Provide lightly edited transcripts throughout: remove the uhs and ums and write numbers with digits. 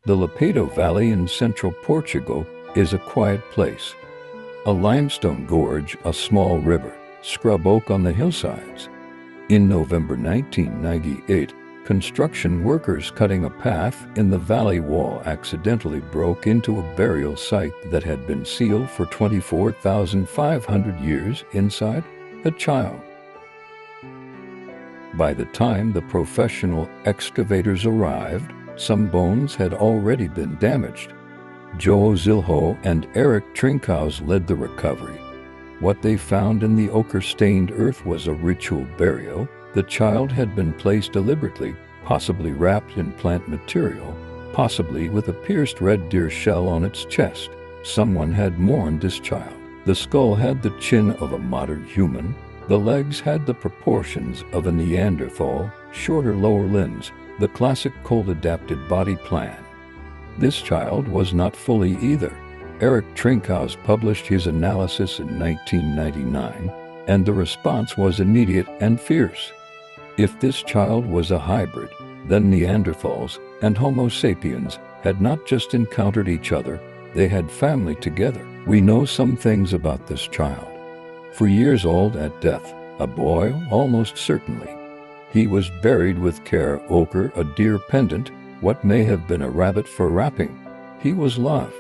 The Lapedo Valley in central Portugal is a quiet place. A limestone gorge, a small river, scrub oak on the hillsides. In November 1998, construction workers cutting a path in the valley wall accidentally broke into a burial site that had been sealed for 24,500 years. Inside, a child. By the time the professional excavators arrived, some bones had already been damaged. Joe Zilho and Eric Trinkhaus led the recovery. What they found in the ochre-stained earth was a ritual burial. The child had been placed deliberately, possibly wrapped in plant material, possibly with a pierced red deer shell on its chest. Someone had mourned this child. The skull had the chin of a modern human. The legs had the proportions of a Neanderthal, shorter lower limbs, the classic cold-adapted body plan. This child was not fully either. Eric Trinkhaus published his analysis in 1999, and the response was immediate and fierce. If this child was a hybrid, then Neanderthals and Homo sapiens had not just encountered each other, they had family together. We know some things about this child. 4 years old at death, a boy almost certainly. He was buried with care, ochre, a deer pendant, what may have been a rabbit for wrapping. He was loved.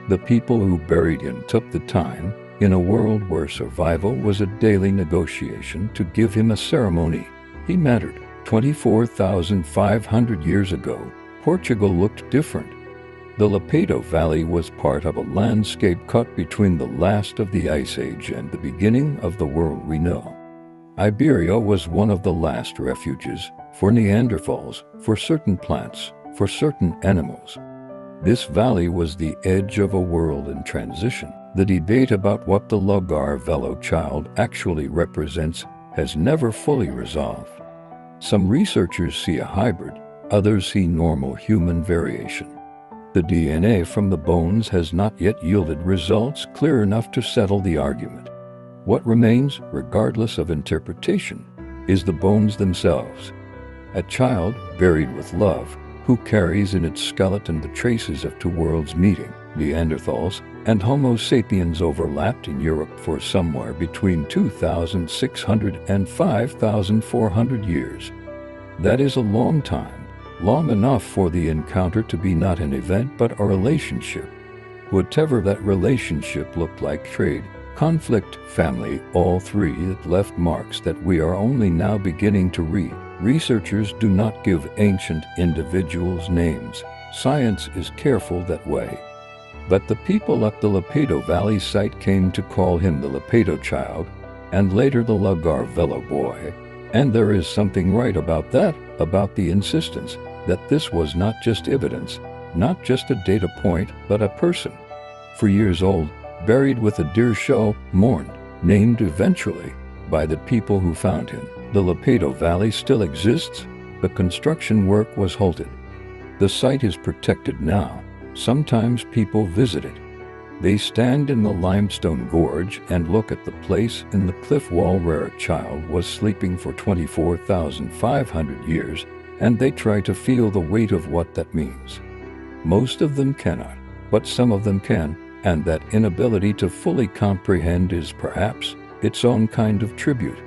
The people who buried him took the time, in a world where survival was a daily negotiation, to give him a ceremony. He mattered. 24,500 years ago, Portugal looked different. The Lapedo Valley was part of a landscape cut between the last of the Ice Age and the beginning of the world we know. Iberia was one of the last refuges for Neanderthals, for certain plants, for certain animals. This valley was the edge of a world in transition. The debate about what the Lagar Velho child actually represents has never fully resolved. Some researchers see a hybrid, others see normal human variation. The DNA from the bones has not yet yielded results clear enough to settle the argument. What remains, regardless of interpretation, is the bones themselves. A child buried with love, who carries in its skeleton the traces of two worlds meeting. Neanderthals and Homo sapiens overlapped in Europe for somewhere between 2,600 and 5,400 years. That is a long time. Long enough for the encounter to be not an event but a relationship. Whatever that relationship looked like, trade, conflict, family, all three, it left marks that we are only now beginning to read. Researchers do not give ancient individuals names. Science is careful that way. But the people at the Lapedo Valley site came to call him the Lapedo child, and later the Lagar Velho Boy. And there is something right about that, about the insistence that this was not just evidence, not just a data point, but a person. 4 years old, buried with a deer shell, mourned, named eventually by the people who found him. The Lapedo Valley still exists, but construction work was halted. The site is protected now. Sometimes people visit it. They stand in the limestone gorge and look at the place in the cliff wall where a child was sleeping for 24,500 years, and they try to feel the weight of what that means. Most of them cannot, but some of them can, and that inability to fully comprehend is perhaps its own kind of tribute.